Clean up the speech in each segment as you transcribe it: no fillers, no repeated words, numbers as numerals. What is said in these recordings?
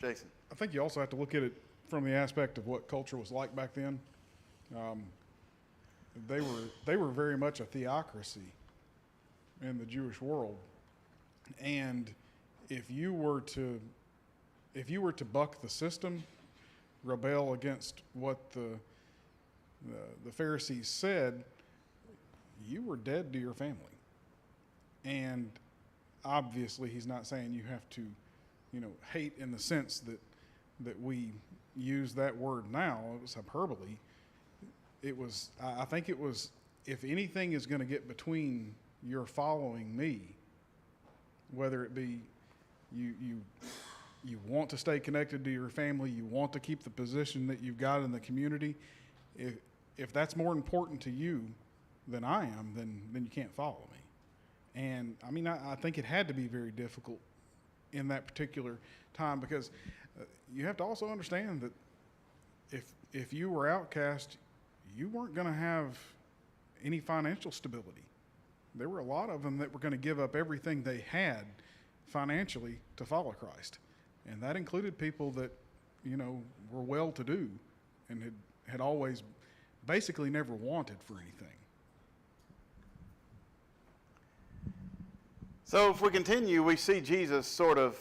Jason. I think you also have to look at it from the aspect of what culture was like back then. They were very much a theocracy in the Jewish world, and if you were to buck the system, rebel against what the Pharisees said, you were dead to your family. And obviously, he's not saying you have to, hate in the sense that we use that word now. It was hyperbole. I think it was, if anything is going to get between your following me, whether it be you want to stay connected to your family, you want to keep the position that you've got in the community, if that's more important to you than I am, then you can't follow me. And I mean, I think it had to be very difficult in that particular time, because you have to also understand that if you were outcast, you weren't going to have any financial stability. There were a lot of them that were going to give up everything they had financially to follow Christ. And that included people that, were well-to-do and had always basically never wanted for anything. So if we continue, we see Jesus sort of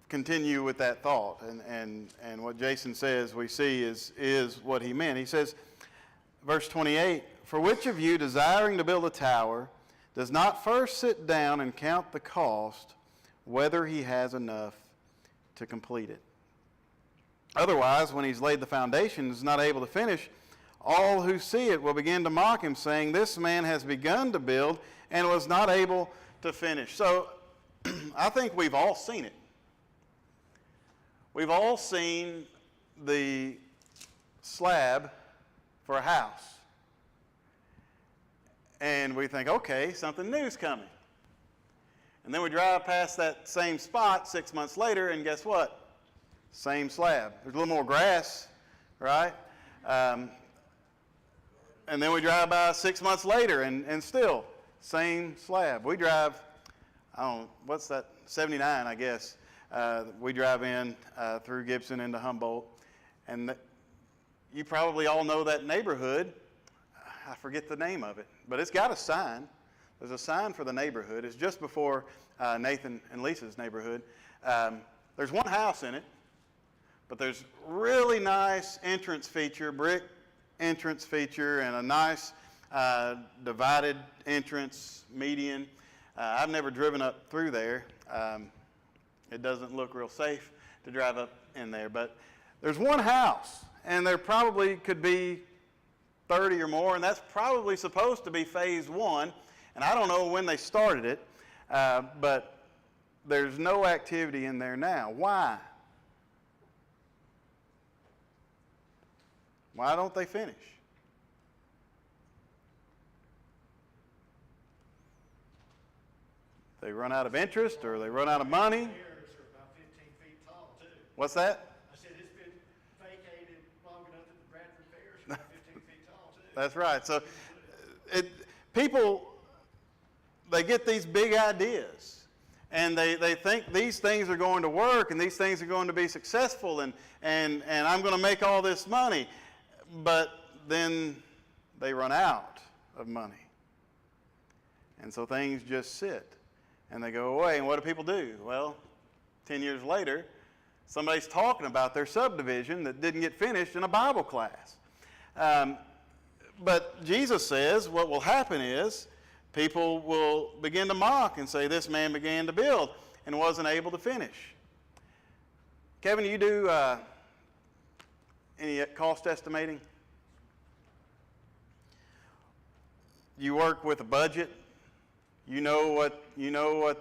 continue with that thought. And what Jason says we see is what he meant. He says, verse 28, "For which of you, desiring to build a tower, does not first sit down and count the cost, whether he has enough to complete it? Otherwise, when he's laid the foundation and is not able to finish, all who see it will begin to mock him, saying, 'This man has begun to build and was not able to finish.'" So I think we've all seen it. We've all seen the slab for a house. And we think, okay, something new's coming. And then we drive past that same spot 6 months later, and guess what? Same slab. There's a little more grass, right? And then we drive by 6 months later, and still, same slab. We drive, what's that, 79, I guess. We drive in through Gibson into Humboldt. And you probably all know that neighborhood. I forget the name of it, but it's got a sign. There's a sign for the neighborhood. It's just before Nathan and Lisa's neighborhood. There's one house in it, but there's really nice entrance feature, brick entrance feature, and a nice divided entrance median. I've never driven up through there. It doesn't look real safe to drive up in there, but there's one house, and there probably could be 30 or more, and that's probably supposed to be phase one. And I don't know when they started it, but there's no activity in there now. Why? Why don't they finish? They run out of interest, or they run out of money? About 15 feet tall, too. What's that? I said it's been vacated long enough that the Bradford Bears are about 15 feet tall, too. That's right. So people, they get these big ideas, and they think these things are going to work, and these things are going to be successful, and I'm going to make all this money. But then they run out of money. And so things just sit, and they go away. And what do people do? Well, 10 years later, somebody's talking about their subdivision that didn't get finished in a Bible class. But Jesus says what will happen is people will begin to mock and say, "This man began to build and wasn't able to finish." Kevin, you do any cost estimating? You work with a budget. You know what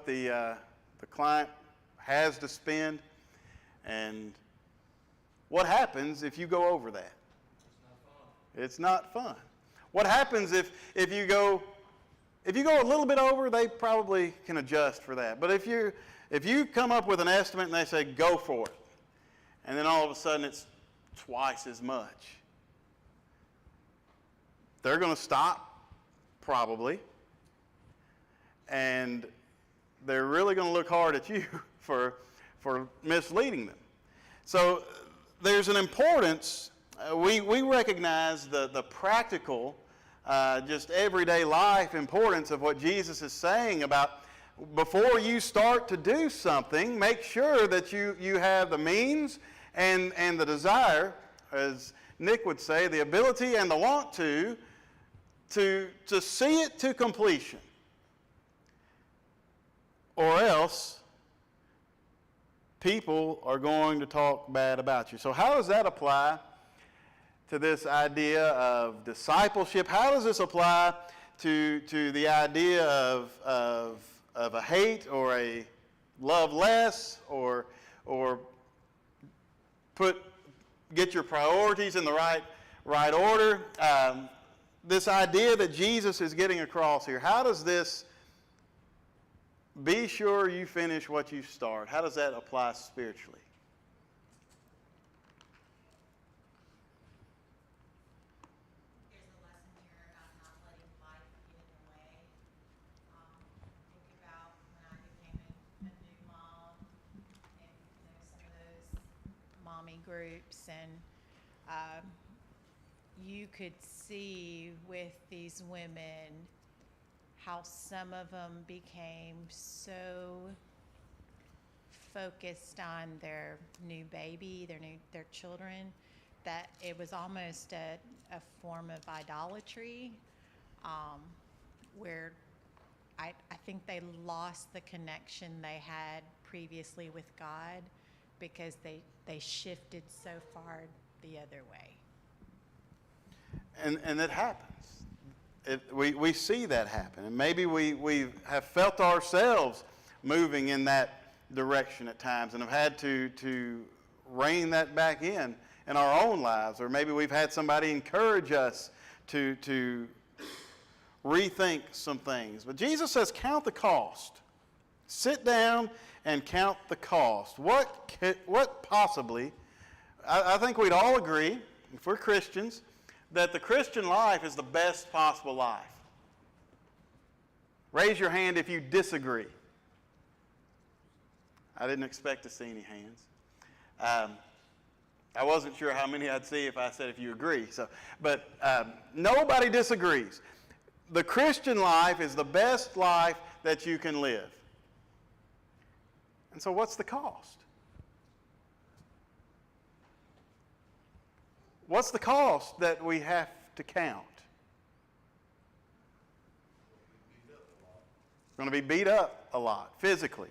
the client has to spend, and what happens if you go over that? It's not fun. What happens if you go a little bit over? They probably can adjust for that. But if you come up with an estimate and they say go for it, and then all of a sudden it's twice as much, they're going to stop probably, and they're really going to look hard at you for for misleading them. So there's an importance. We recognize the practical, just everyday life importance of what Jesus is saying about before you start to do something, make sure that you have the means and the desire, as Nick would say, the ability and the want to see it to completion. Or else people are going to talk bad about you. So how does that apply to this idea of discipleship? How does this apply to the idea of a hate or a love less, or get your priorities in the right order? This idea that Jesus is getting across here, how does this be sure you finish what you start, how does that apply spiritually? There's a lesson here about not letting life get in the way. Think about when I became a new mom, and some of those mommy groups, and you could see with these women how some of them became so focused on their new baby, their children, that it was almost a form of idolatry, where I think they lost the connection they had previously with God because they shifted so far the other way. And it happens. We see that happen. And maybe we have felt ourselves moving in that direction at times and have had to rein that back in our own lives. Or maybe we've had somebody encourage us to rethink some things. But Jesus says, count the cost. Sit down and count the cost. What possibly, I think we'd all agree, if we're Christians, that the Christian life is the best possible life. Raise your hand if you disagree. I didn't expect to see any hands. I wasn't sure how many I'd see if I said if you agree. But nobody disagrees. The Christian life is the best life that you can live. And so what's the cost? What's the cost that we have to count? We're going to be beat up a lot, physically.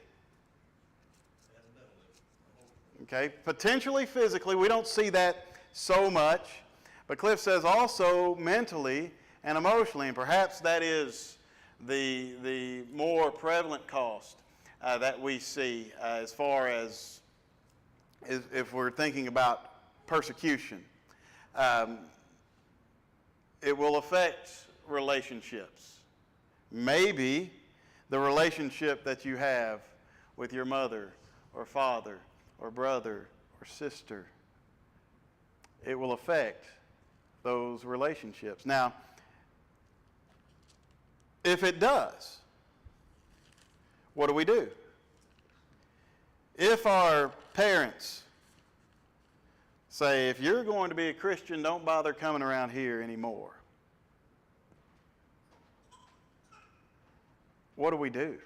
Okay, potentially physically, we don't see that so much. But Cliff says also mentally and emotionally, and perhaps that is the more prevalent cost that we see as far as if we're thinking about persecution. It will affect relationships. Maybe the relationship that you have with your mother or father or brother or sister, it will affect those relationships. Now, if it does, what do we do? If our parents say, if you're going to be a Christian, don't bother coming around here anymore, what do we do?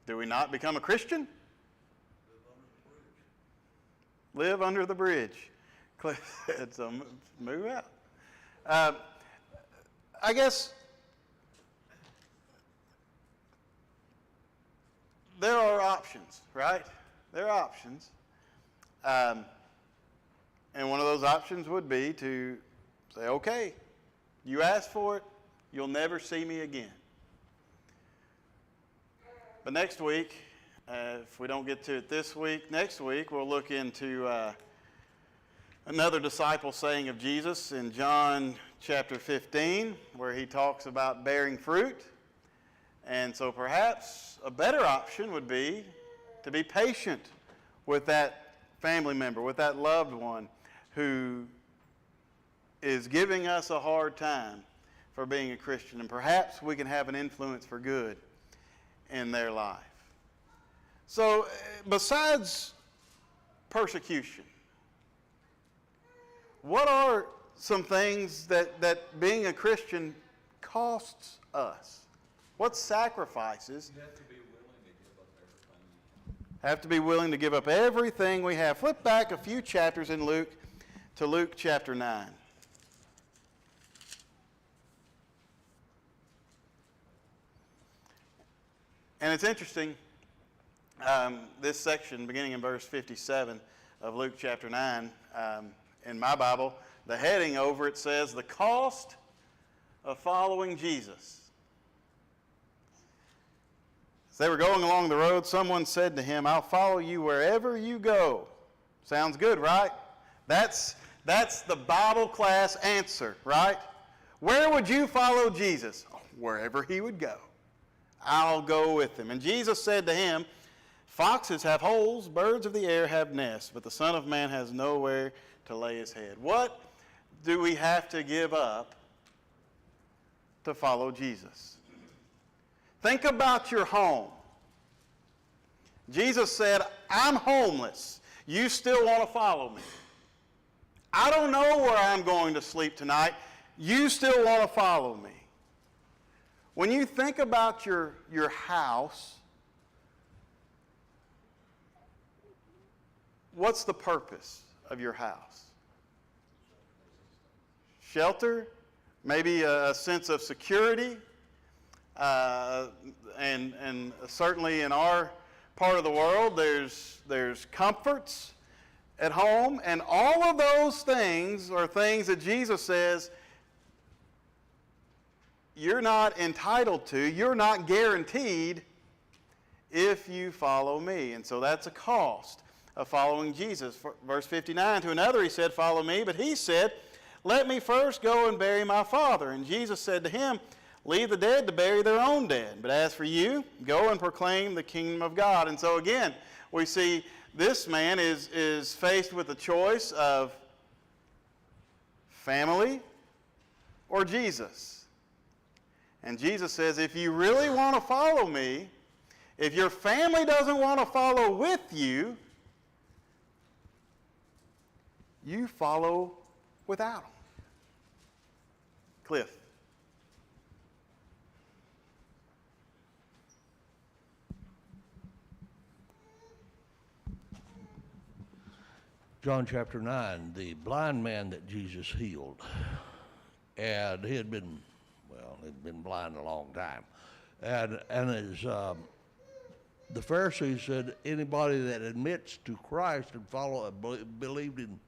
Do we not become a Christian? Live under the bridge. Cliff said, so move out. I guess there are options, right? There are options. And one of those options would be to say, okay, you asked for it, you'll never see me again. But next week, if we don't get to it this week, next week we'll look into another disciple saying of Jesus in John chapter 15, where he talks about bearing fruit. And so perhaps a better option would be to be patient with that family member, with that loved one who is giving us a hard time for being a Christian. And perhaps we can have an influence for good in their life. So, besides persecution, what are some things that being a Christian costs us? What sacrifices? You have to be willing to give up everything. Have to be willing to give up everything we have. Flip back a few chapters in Luke to Luke chapter 9. And it's interesting, this section beginning in verse 57 of Luke chapter 9, in my Bible, the heading over it says, "The Cost of Following Jesus." As they were going along the road, someone said to him, "I'll follow you wherever you go." Sounds good, right? That's the Bible class answer, right? Where would you follow Jesus? Wherever he would go. I'll go with him. And Jesus said to him, "Foxes have holes, birds of the air have nests, but the Son of Man has nowhere to lay his head." What do we have to give up to follow Jesus? Think about your home. Jesus said, "I'm homeless. You still want to follow me. I don't know where I'm going to sleep tonight. You still want to follow me." When you think about your house, what's the purpose of your house? Shelter, maybe a sense of security, and certainly in our part of the world, there's comforts at home, and all of those things are things that Jesus says you're not entitled to, you're not guaranteed if you follow me. And so that's a cost of following Jesus. Verse 59, to another he said, "Follow me," but he said, "Let me first go and bury my father." And Jesus said to him, "Leave the dead to bury their own dead. But as for you, go and proclaim the kingdom of God." And so again, we see this man is faced with the choice of family or Jesus. And Jesus says, if you really want to follow me, if your family doesn't want to follow with you, you follow without them. Cliff. John chapter 9, the blind man that Jesus healed. And he had been, he'd been blind a long time. And as the Pharisees said, anybody that admits to Christ and believed in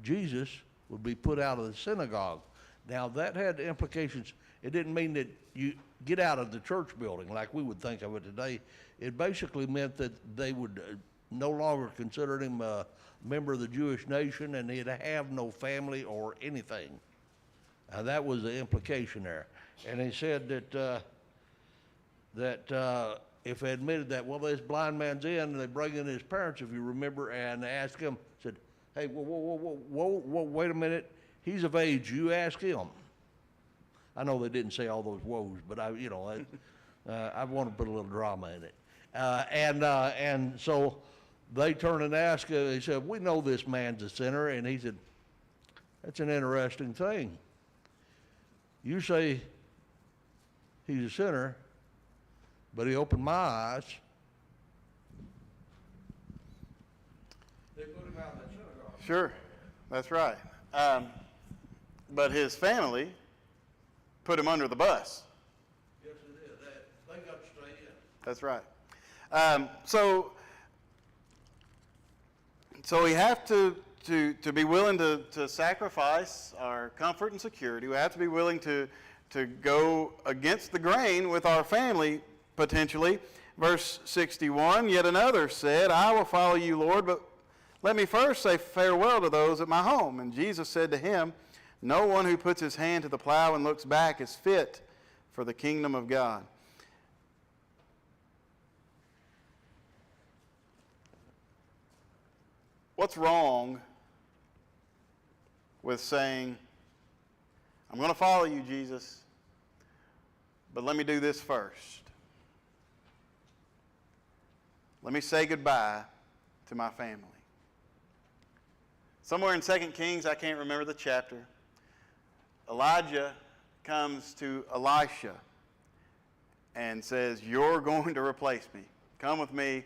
Jesus would be put out of the synagogue. Now that had implications. It didn't mean that you get out of the church building like we would think of it today. It basically meant that they would no longer consider him a member of the Jewish nation, and he'd have no family or anything. That was the implication there. And he said that if they admitted that, well, this blind man's in, and they bring in his parents, if you remember, and they ask him, said, "Hey, whoa, wait a minute. He's of age. You ask him." I know they didn't say all those woes, but I want to put a little drama in it. And so they turn and ask, they said, "We know this man's a sinner." And he said, "That's an interesting thing. You say he's a sinner, but he opened my eyes." They put him out of that synagogue. Sure, that's right. But his family put him under the bus. Yes, it is. They got to stay in. That's right. So we have to be willing to sacrifice our comfort and security. We have to be willing to go against the grain with our family, potentially. Verse 61, yet another said, "I will follow you, Lord, but let me first say farewell to those at my home." And Jesus said to him, "No one who puts his hand to the plow and looks back is fit for the kingdom of God." What's wrong with saying, "I'm going to follow you, Jesus, but let me do this first"? let me say goodbye to my family. Somewhere in 2 Kings, I can't remember the chapter, Elijah comes to Elisha and says, you're going to replace me. Come with me.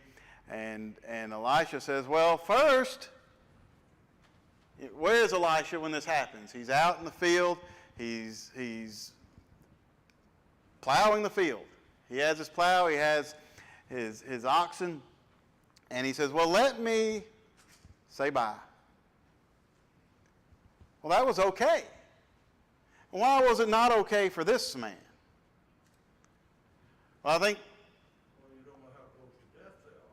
And Elisha says, well, first, where is Elisha when this happens? He's out in the field. He's plowing the field. He has his plow. He has his oxen. And he says, well, let me say bye. Well, that was okay. Why was it not okay for this man? Well, I think... Well, you don't know how close to death they are.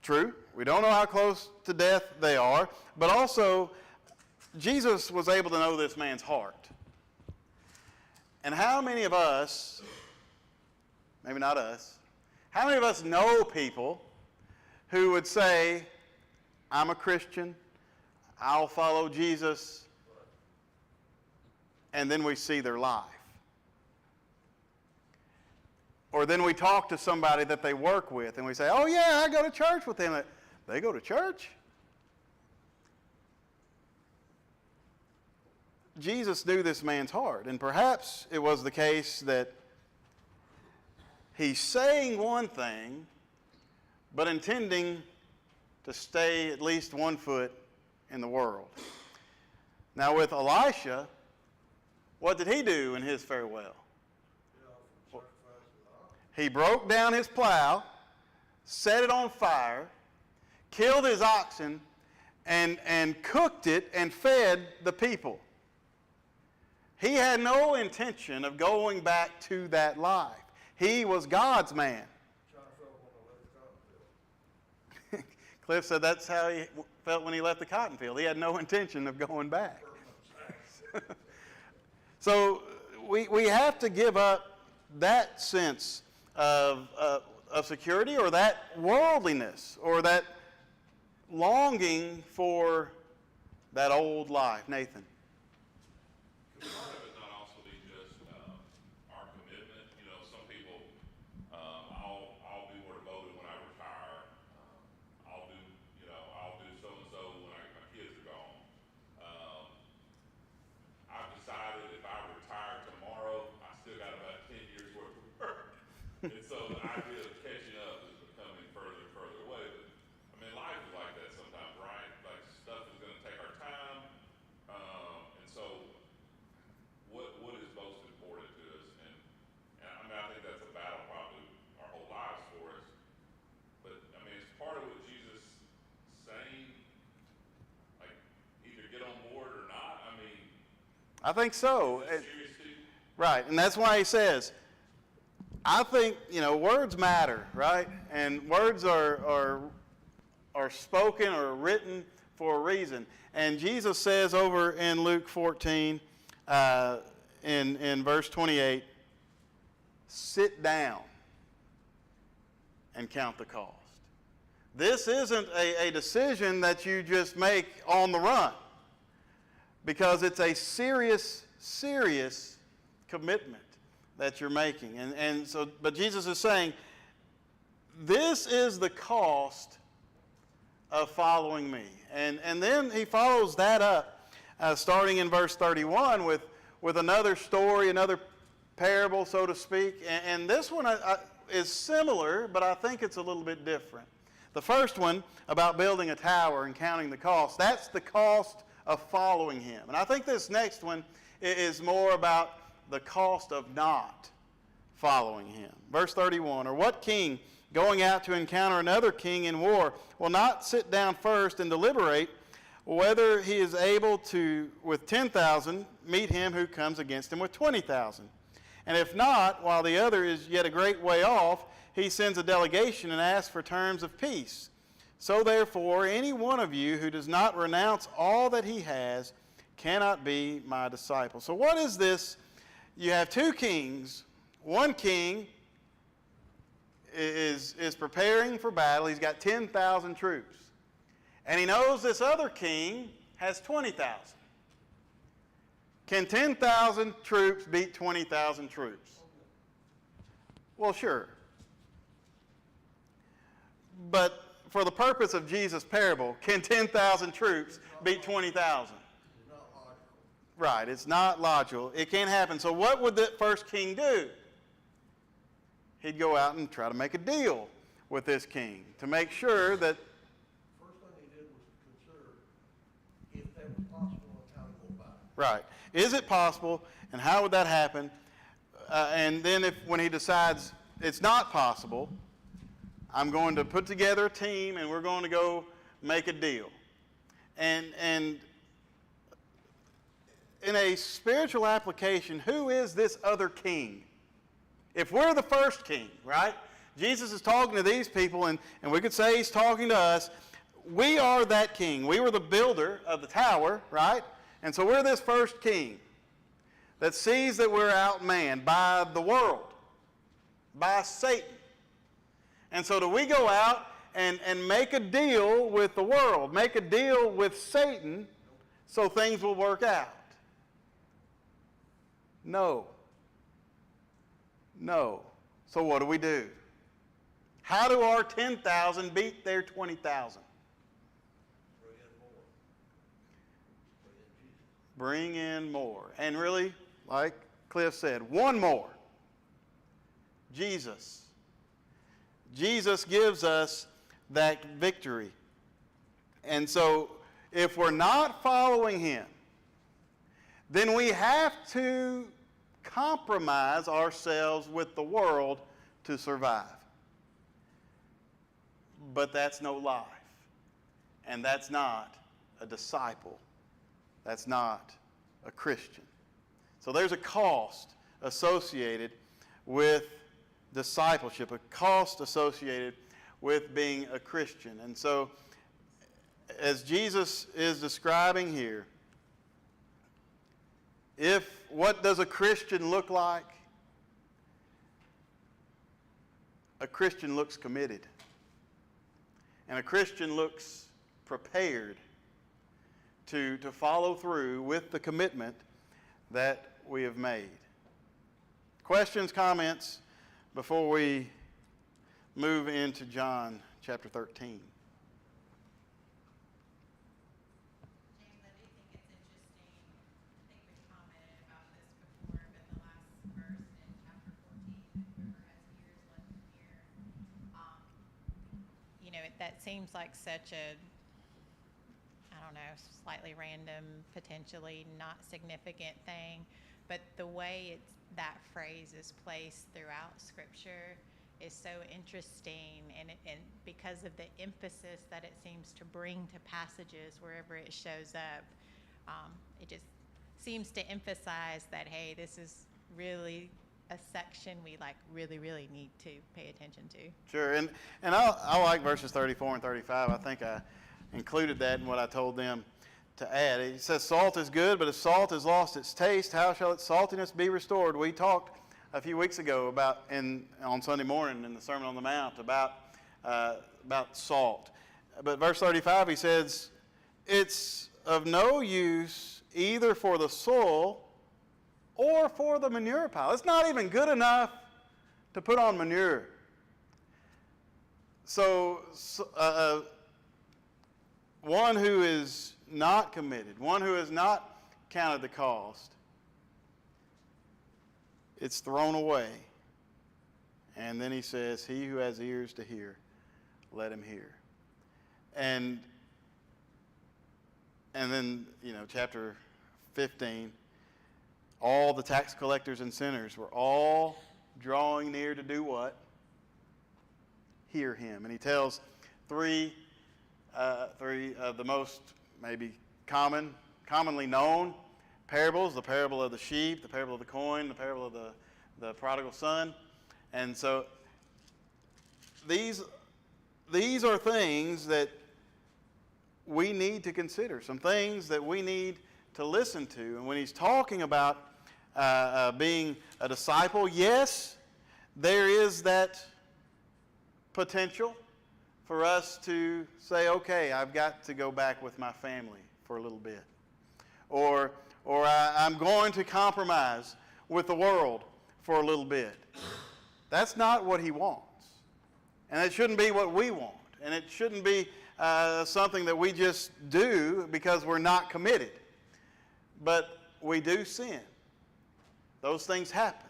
True. We don't know how close to death they are. But also, Jesus was able to know this man's heart. And how many of us, maybe not us, how many of us know people who would say, I'm a Christian, I'll follow Jesus, and then we see their life? Or then we talk to somebody that they work with and we say, oh yeah, I go to church with them. They go to church? Jesus knew this man's heart, and perhaps it was the case that he's saying one thing, but intending to stay at least 1 foot in the world. Now with Elisha, what did he do in his farewell? He broke down his plow, set it on fire, killed his oxen, and cooked it and fed the people. He had no intention of going back to that life. He was God's man. Cliff said that's how he felt when he left the cotton field. He had no intention of going back. So we have to give up that sense of security, or that worldliness, or that longing for that old life. Nathan. Could part of it not also be just our commitment? You know, some people, I'll be more devoted when I retire. I'll do so and so when my kids are gone. I've decided if I retire tomorrow, I still got about 10 years worth of work. And so the idea of catching up is becoming further and further away. But I mean, life is like that sometimes, right? Like stuff is going to take our time. And so what is most important to us? And I mean, I think that's a battle probably our whole lives for us. But I mean, it's part of what Jesus is saying, like either get on board or not. I mean, I think so. is that serious to you? Right, and that's why he says, I think, words matter, right? And words are spoken or written for a reason. And Jesus says over in Luke 14, in verse 28, sit down and count the cost. This isn't a decision that you just make on the run, because it's a serious, serious commitment that you're making. And so, but Jesus is saying, this is the cost of following me. And then he follows that up, starting in verse 31 with another story, another parable, so to speak. And this one is similar, but I think it's a little bit different. The first one, about building a tower and counting the cost, that's the cost of following him. And I think this next one is more about the cost of not following him. Verse 31, or what king going out to encounter another king in war will not sit down first and deliberate whether he is able to, with 10,000, meet him who comes against him with 20,000? And if not, while the other is yet a great way off, he sends a delegation and asks for terms of peace. So therefore, any one of you who does not renounce all that he has cannot be my disciple. So what is this? You have two kings. One king is preparing for battle. He's got 10,000 troops. And he knows this other king has 20,000. Can 10,000 troops beat 20,000 troops? Well, sure. But for the purpose of Jesus' parable, can 10,000 troops beat 20,000? It's not logical. Right, it's not logical. It can't happen. So what would the first king do? He'd go out and try to make a deal with this king to make sure that, First thing he did was consider if that was possible and how to go about it. right, is it possible and how would that happen? And then when he decides it's not possible, I'm going to put together a team and we're going to go make a deal. And in a spiritual application, who is this other king? If we're the first king, right? Jesus is talking to these people, and we could say he's talking to us. We are that king. We were the builder of the tower, right? And so we're this first king that sees that we're outmanned by the world, by Satan. And so do we go out and make a deal with the world, make a deal with Satan so things will work out? No. No. So what do? How do our 10,000 beat their 20,000? Bring in more. Bring in more. And really, like Cliff said, one more. Jesus. Jesus gives us that victory. And so if we're not following him, then we have to compromise ourselves with the world to survive. But that's no life. And that's not a disciple. That's not a Christian. So there's a cost associated with discipleship, a cost associated with being a Christian. And so as Jesus is describing here, what does a Christian look like? A Christian looks committed. And a Christian looks prepared to follow through with the commitment that we have made. Questions, comments before we move into John chapter 13? James, I do think it's interesting. I think we've commented about this before, but the last verse in chapter 14, whoever has ears, let them hear. That seems like such a, I don't know, slightly random, potentially not significant thing, but the way that phrase is placed throughout Scripture is so interesting, and because of the emphasis that it seems to bring to passages wherever it shows up, it just seems to emphasize that, hey, this is really a section we really, really need to pay attention to. Sure, and I like verses 34 and 35. I think I included that in what I told them to add. It says, salt is good, but if salt has lost its taste, how shall its saltiness be restored? We talked a few weeks ago on Sunday morning in the Sermon on the Mount about salt. But verse 35, he says, it's of no use either for the soil or for the manure pile. It's not even good enough to put on manure. So one who is not committed, one who has not counted the cost, it's thrown away. And then he says, he who has ears to hear, let him hear. And then, chapter 15, all the tax collectors and sinners were all drawing near to do what? Hear him. And he tells three of the most maybe commonly known parables: the parable of the sheep, the parable of the coin, the parable of the prodigal son. And so these are things that we need to consider, some things that we need to listen to. And when he's talking about being a disciple, yes, there is that potential for us to say, okay, I've got to go back with my family for a little bit. Or I'm going to compromise with the world for a little bit. That's not what he wants. And it shouldn't be what we want. And it shouldn't be something that we just do because we're not committed. But we do sin. Those things happen.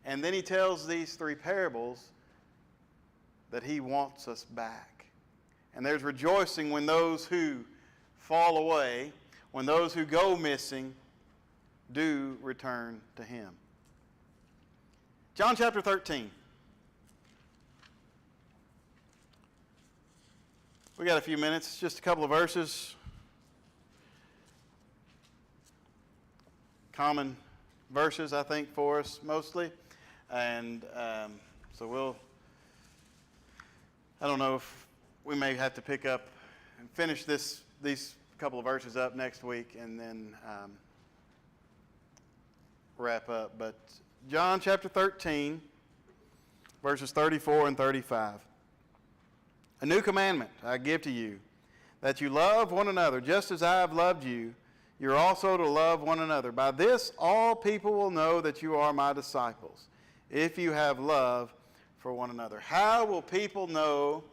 And then he tells these 3 parables that he wants us back. And there's rejoicing when those who fall away, when those who go missing, do return to him. John chapter 13. We got a few minutes, just a couple of verses. Common verses, I think, for us mostly. And so I don't know if we may have to pick up and finish these couple of verses up next week and then wrap up. But John chapter 13, verses 34 and 35. A new commandment I give to you, that you love one another just as I have loved you. You're also to love one another. By this all people will know that you are my disciples, if you have love for one another. How will people know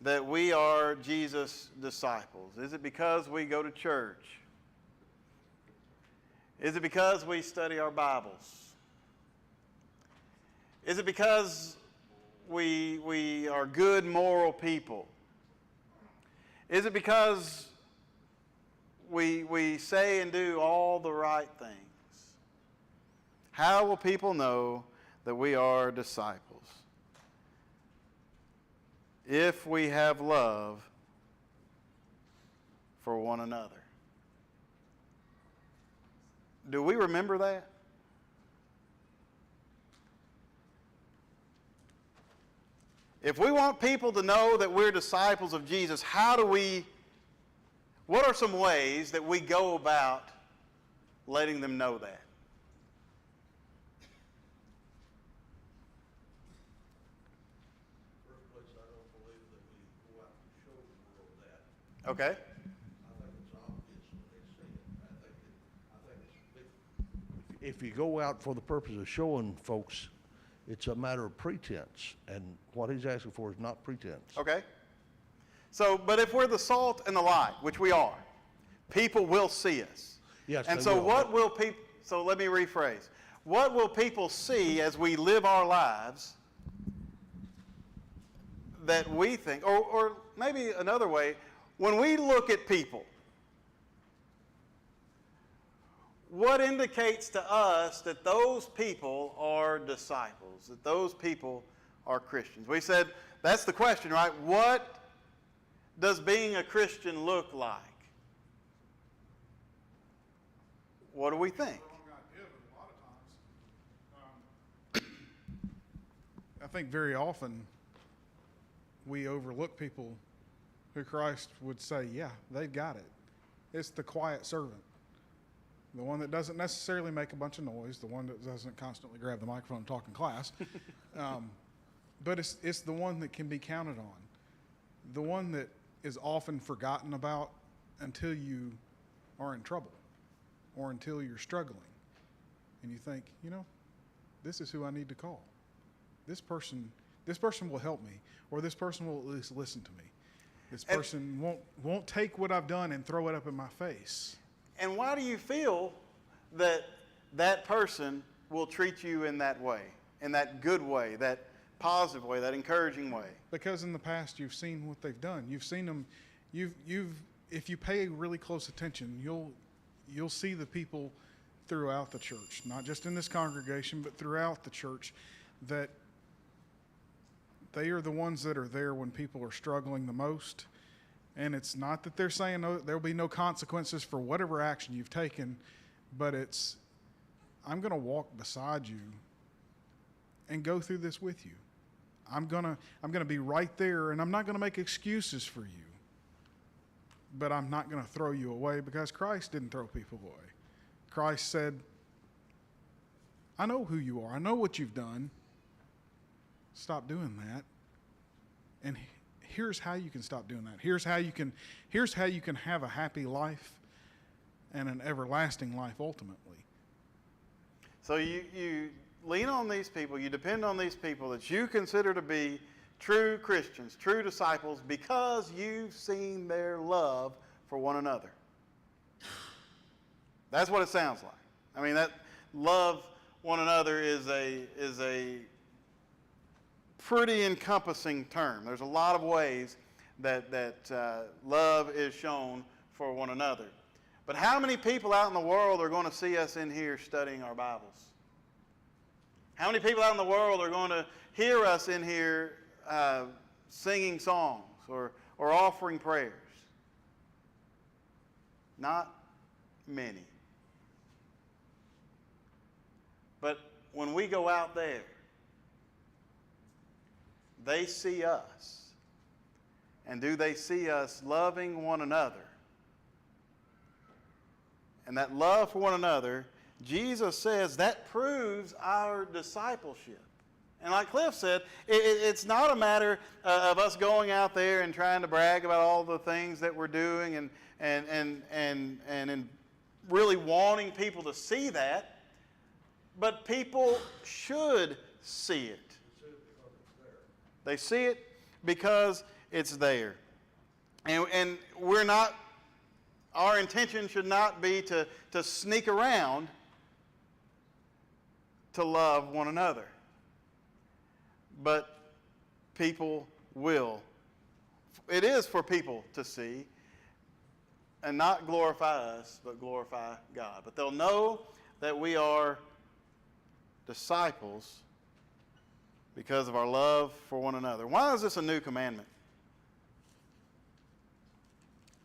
that we are Jesus' disciples? Is it because we go to church? Is it because we study our Bibles? Is it because we are good moral people? Is it because we say and do all the right things? How will people know that we are disciples? If we have love for one another. Do we remember that? If we want people to know that we're disciples of Jesus, what are some ways that we go about letting them know that? First place, I don't believe that we go out and show the world that. Okay. I think it's obvious when they see it. I think it's big. If you go out for the purpose of showing folks, it's a matter of pretense, and what he's asking for is not pretense. Okay. So, but if we're the salt and the light, which we are, people will see us. Yes, And they so will. what will people, so let me rephrase. What will people see as we live our lives that we think, or maybe another way, when we look at people, what indicates to us that those people are disciples, that those people are Christians? We said, that's the question, right? What does being a Christian look like? What do we think? I think very often we overlook people who Christ would say, yeah, they've got it. It's the quiet servant. The one that doesn't necessarily make a bunch of noise, the one that doesn't constantly grab the microphone and talk in class. But it's the one that can be counted on. The one that is often forgotten about until you are in trouble or until you're struggling. And you think, this is who I need to call. This person will help me, or this person will at least listen to me. This person won't take what I've done and throw it up in my face. And why do you feel that that person will treat you in that way, in that good way, that positive way, that encouraging way? Because in the past you've seen what they've done. You've seen them. If you pay really close attention, you'll see the people throughout the church, not just in this congregation, but throughout the church, that they are the ones that are there when people are struggling the most. And it's not that they're saying there'll be no consequences for whatever action you've taken, but it's, I'm going to walk beside you and go through this with you. I'm going to be right there, and I'm not going to make excuses for you. But I'm not going to throw you away, because Christ didn't throw people away. Christ said, I know who you are. I know what you've done. Stop doing that. And here's how you can stop doing that. Here's how you can have a happy life and an everlasting life ultimately. So you lean on these people, you depend on these people that you consider to be true Christians, true disciples, because you've seen their love for one another. That's what it sounds like. I mean, that love one another is a pretty encompassing term. There's a lot of ways that love is shown for one another. But how many people out in the world are going to see us in here studying our Bibles? How many people out in the world are going to hear us in here singing songs or offering prayers? Not many. But when we go out there, they see us. And do they see us loving one another? And that love for one another, Jesus says, that proves our discipleship. And like Cliff said, it's not a matter of us going out there and trying to brag about all the things that we're doing and really wanting people to see that. But people should see it. They see it because it's there. And we're not, our intention should not be to sneak around to love one another. But people will. It is for people to see and not glorify us, but glorify God. But they'll know that we are disciples because of our love for one another. Why is this a new commandment?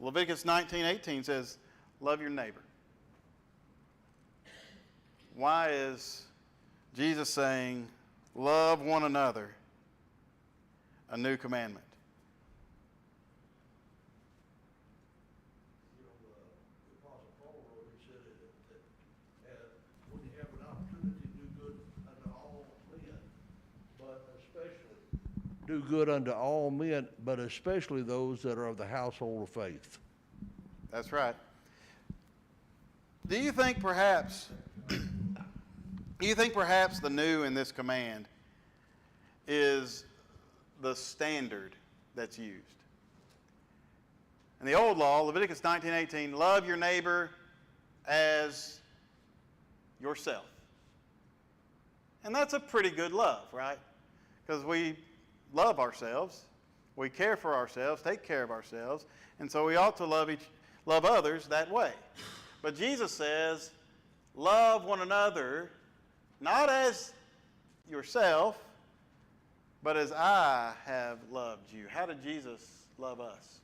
Leviticus 19:18 says, love your neighbor. Why is Jesus saying, love one another, a new commandment? You know, the Apostle Paul wrote, he said that when you have an opportunity to do good unto all men, but especially. Do good unto all men, but especially those that are of the household of faith. That's right. Do you think perhaps the new in this command is the standard that's used? In the old law, Leviticus 19:18, love your neighbor as yourself. And that's a pretty good love, right? Because we love ourselves, we care for ourselves, take care of ourselves, and so we ought to love others that way. But Jesus says, love one another, not as yourself, but as I have loved you. How did Jesus love us?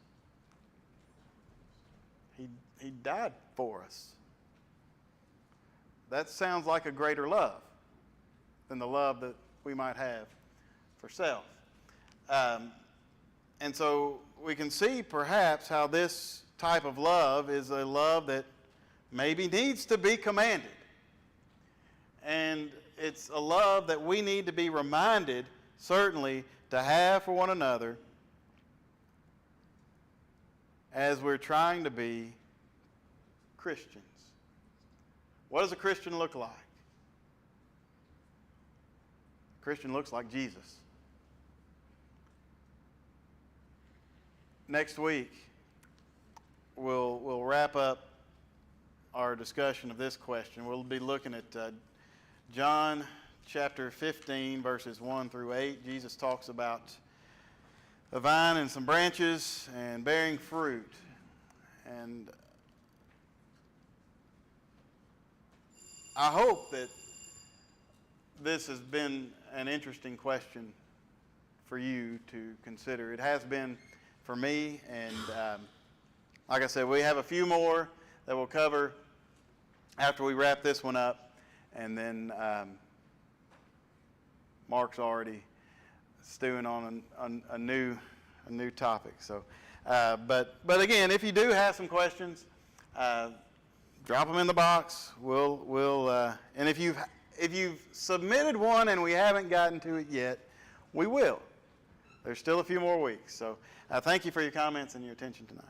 He died for us. That sounds like a greater love than the love that we might have for self. And so we can see perhaps how this type of love is a love that maybe needs to be commanded. And it's a love that we need to be reminded, certainly, to have for one another as we're trying to be Christians. What does a Christian look like? A Christian looks like Jesus. Next week, we'll wrap up our discussion of this question. We'll be looking at John chapter 15, verses 1 through 8. Jesus talks about a vine and some branches and bearing fruit. And I hope that this has been an interesting question for you to consider. It has been for me, and like I said, we have a few more that we'll cover after we wrap this one up, and then Mark's already stewing on a new topic. So, but again, if you do have some questions, drop them in the box. And if you've submitted one and we haven't gotten to it yet, we will. There's still a few more weeks. So, thank you for your comments and your attention tonight.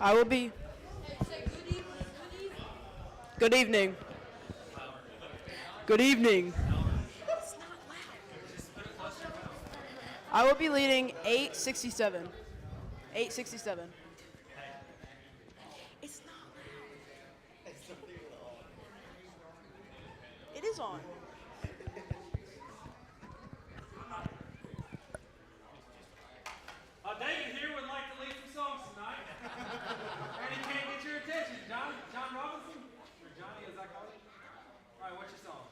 I will be. Good evening. Good evening. I will be leading 867. 867.